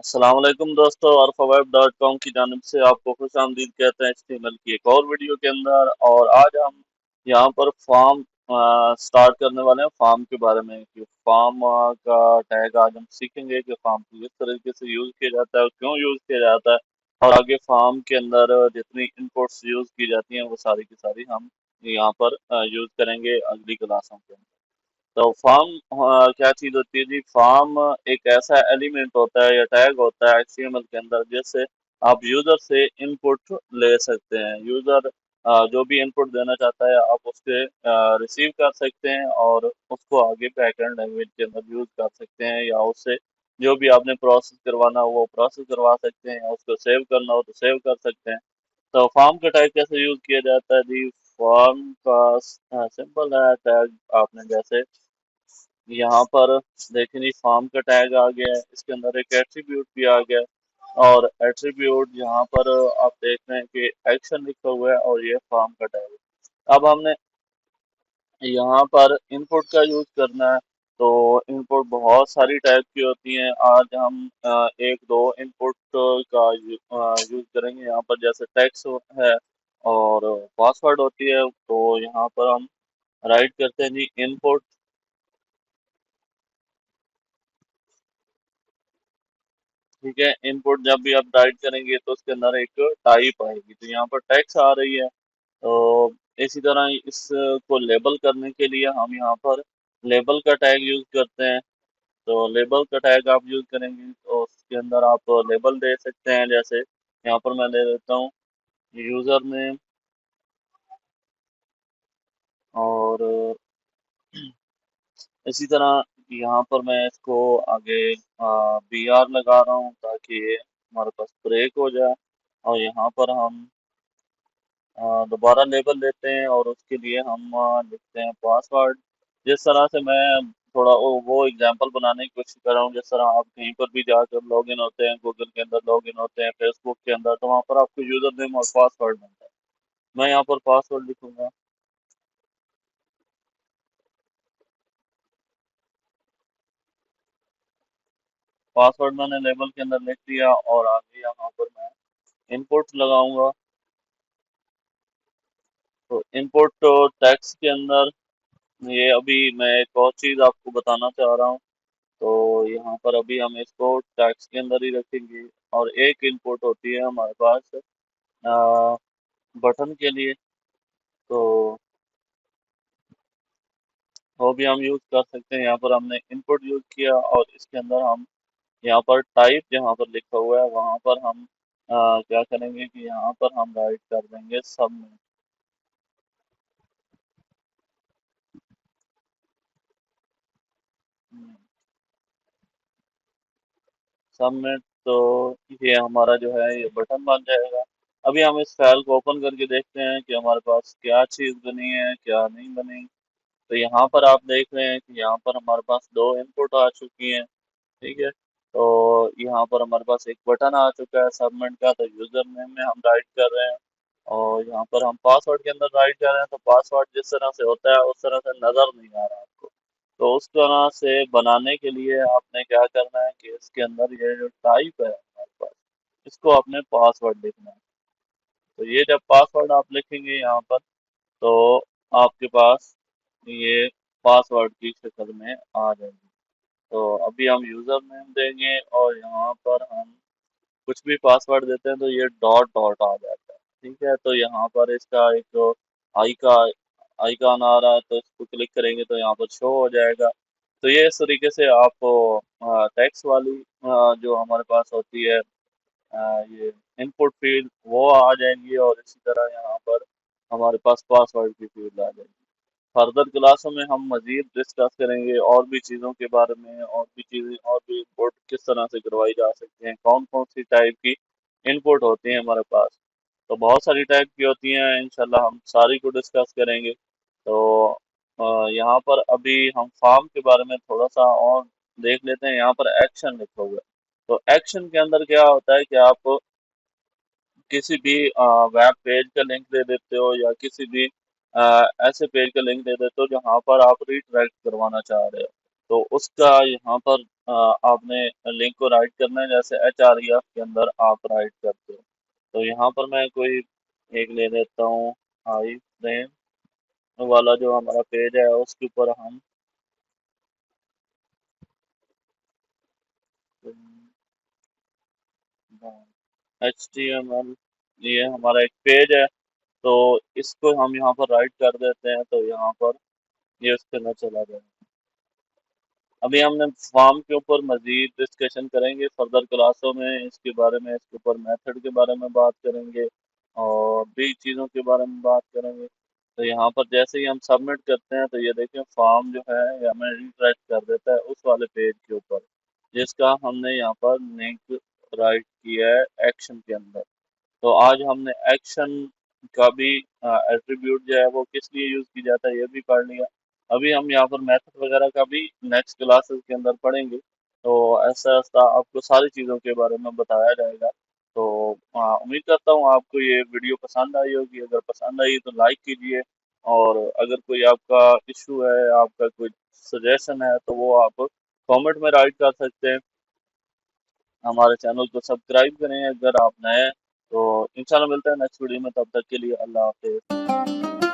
अस्सलामुअलैकुम दोस्तों, ArfaWeb.com की जानिब से आपको खुशामदीद कहते हैं HTML की एक और वीडियो के अंदर। और आज हम यहाँ पर फॉर्म स्टार्ट करने वाले हैं। फॉर्म के बारे में कि फॉर्म का टैग आज हम सीखेंगे कि फॉर्म को किस तरीके से यूज़ किया जाता है और क्यों यूज़ किया जाता है। और आगे फॉर्म के अंदर जितनी इनपुट्स यूज़ की जाती हैं वो सारी की सारी हम यहाँ पर यूज़ करेंगे अगली क्लासों के अंदर। तो फॉर्म क्या चीज होती है जी? फॉर्म एक ऐसा एलिमेंट होता है या टैग होता है HTML के अंदर जिससे आप यूजर से इनपुट ले सकते हैं। यूजर जो भी इनपुट देना चाहता है आप उससे रिसीव कर सकते हैं और उसको आगे बैकएंड लैंग्वेज के अंदर यूज कर सकते हैं, या उससे जो भी आपने प्रोसेस करवाना हो वो प्रोसेस करवा सकते हैं, या उसको सेव करना हो तो सेव कर सकते हैं। तो फॉर्म का टैग कैसे यूज किया जाता है जी? फॉर्म का सिंपल है टैग। आपने जैसे यहाँ पर देखें जी, फॉर्म का टैग आ गया है, इसके अंदर एक एट्रीब्यूट भी आ गया है। और एट्रीब्यूट यहाँ पर आप देख रहे हैं कि एक्शन लिखा हुआ है और ये फॉर्म का टैग है। अब हमने यहाँ पर इनपुट का यूज करना है। तो इनपुट बहुत सारी टाइप की होती हैं। आज हम एक दो इनपुट का यूज करेंगे। यहाँ पर जैसे टेक्स्ट है और पासवर्ड होती है। तो यहाँ पर हम राइट करते हैं जी इनपुट। ठीक है, इनपुट जब भी आप राइट करेंगे तो उसके अंदर एक टाइप आएगी, तो यहाँ पर टेक्स्ट आ रही है। तो इसी तरह इसको लेबल करने के लिए हम यहाँ पर लेबल का टैग यूज करते हैं। तो लेबल का टैग आप यूज करेंगे तो उसके अंदर आप लेबल दे सकते हैं। जैसे यहाँ पर मैं दे देता हूँ यूजर नेम, और इसी तरह यहाँ पर मैं इसको आगे BR लगा रहा हूँ ताकि ये हमारे पास ब्रेक हो जाए। और यहाँ पर हम दोबारा लेबल लेते हैं और उसके लिए हम लिखते हैं पासवर्ड। जिस तरह से मैं थोड़ा वो एग्जांपल बनाने की कोशिश कर रहा हूँ, जिस तरह आप कहीं पर भी जाकर लॉगिन होते हैं, गूगल के अंदर लॉगिन होते हैं, फेसबुक के अंदर, तो वहाँ पर आपको यूजर नेम और पासवर्ड मिलता है। मैं यहाँ पर पासवर्ड लिखूंगा। पासवर्ड मैंने लेबल के अंदर लिख दिया और आगे यहाँ पर मैं इनपुट लगाऊंगा। तो इनपुट टेक्स्ट के अंदर ये अभी मैं एक और चीज़ आपको बताना चाह रहा हूँ। तो यहाँ पर अभी हम इसको टैक्स के अंदर ही रखेंगे। और एक इनपुट होती है हमारे पास बटन के लिए। तो वो भी हम यूज़ कर सकते हैं। यहाँ पर हमने इनपुट यूज़ किया और इसके अंदर हम यहाँ पर टाइप जहाँ पर लिखा हुआ है वहाँ पर हम क्या करेंगे कि यहाँ पर हम राइट कर देंगे सबमिट। सबमिट। तो ये हमारा जो है ये बटन बन जाएगा। अभी हम इस फाइल को ओपन करके देखते हैं कि हमारे पास क्या चीज़ बनी है क्या नहीं बनी। तो यहाँ पर आप देख रहे हैं कि यहाँ पर हमारे पास दो इनपुट आ चुकी हैं। ठीक है, तो यहाँ पर हमारे पास एक बटन आ चुका है सबमिट का। तो यूजर नेम में हम राइट कर रहे हैं और यहाँ पर हम पासवर्ड के अंदर राइट कर रहे हैं। तो पासवर्ड जिस तरह से होता है उस तरह से नज़र नहीं आ रहा आपको। तो उस तरह से बनाने के लिए आपने क्या करना है कि इसके अंदर ये जो टाइप है हमारे पास, इसको आपने पासवर्ड लिखना है। तो ये जब पासवर्ड आप लिखेंगे यहाँ पर, तो आपके पास ये पासवर्ड की शक्ल में आ जाएगी। तो अभी हम यूजर नेम देंगे और यहाँ पर हम कुछ भी पासवर्ड देते हैं तो ये डॉट डॉट आ जाता है। ठीक है, तो यहाँ पर इसका एक जो आई का आइकॉन आ रहा है तो इसको क्लिक करेंगे तो यहाँ पर शो हो जाएगा। तो ये इस तरीके से आप टेक्स्ट वाली जो हमारे पास होती है ये इनपुट फील्ड वो आ जाएंगी, और इसी तरह यहाँ पर हमारे पास पासवर्ड की फील्ड आ जाएगी। फर्दर क्लासों में हम मजीद डिस्कस करेंगे और भी चीज़ों के बारे में, और भी चीज़ें और भी इनपुट किस तरह से करवाई जा सकती हैं, कौन कौन सी टाइप की इनपुट होती हैं हमारे पास। तो बहुत सारी टाइप की होती हैं, इंशाल्लाह हम सारी को डिस्कस करेंगे। तो यहाँ पर अभी हम फॉर्म के बारे में थोड़ा सा और देख लेते हैं। यहाँ पर एक्शन लिखा हुआ है। तो एक्शन के अंदर क्या होता है कि आप किसी भी वेब पेज का लिंक दे देते हो, या किसी भी ऐसे पेज का लिंक दे देते हो जहाँ पर आप रिडायरेक्ट करवाना चाह रहे हो। तो उसका यहाँ पर आपने लिंक को राइट करना है, जैसे HREF के अंदर आप राइट करते हो। तो यहाँ पर मैं कोई एक ले लेता हूँ, हाई फ्रेम वाला जो हमारा पेज है उसके ऊपर हम HTML, ये हमारा एक पेज है, तो इसको हम यहाँ पर राइट कर देते हैं, तो यहाँ पर ये उसके अंदर चला जाएगा। अभी हमने फॉर्म के ऊपर मजीद डिस्कशन करेंगे फर्दर क्लासों में, इसके बारे में, इसके ऊपर मेथड के बारे में बात करेंगे और भी चीज़ों के बारे में बात करेंगे। तो यहाँ पर जैसे ही हम सबमिट करते हैं तो ये देखें फॉर्म जो है ये हमें रिफ्रेश कर देता है उस वाले पेज के ऊपर जिसका हमने यहाँ पर लिंक राइट किया है एक्शन के अंदर। तो आज हमने एक्शन का भी एट्रीब्यूट जो है वो किस लिए यूज की जाता है ये भी पढ़ लिया। अभी हम यहाँ पर मेथड वगैरह का भी नेक्स्ट क्लासेस के अंदर पढ़ेंगे, तो ऐसा ऐसा आपको सारी चीज़ों के बारे में बताया जाएगा। तो उम्मीद करता हूँ आपको ये वीडियो पसंद आई होगी। अगर पसंद आई तो लाइक कीजिए, और अगर कोई आपका इशू है, आपका कोई सजेशन है, तो वो आप कमेंट में राइट कर सकते हैं। हमारे चैनल को सब्सक्राइब करें अगर आप नए हैं। तो इंशाल्लाह मिलते हैं नेक्स्ट वीडियो में, तब तक के लिए अल्लाह हाफिज़।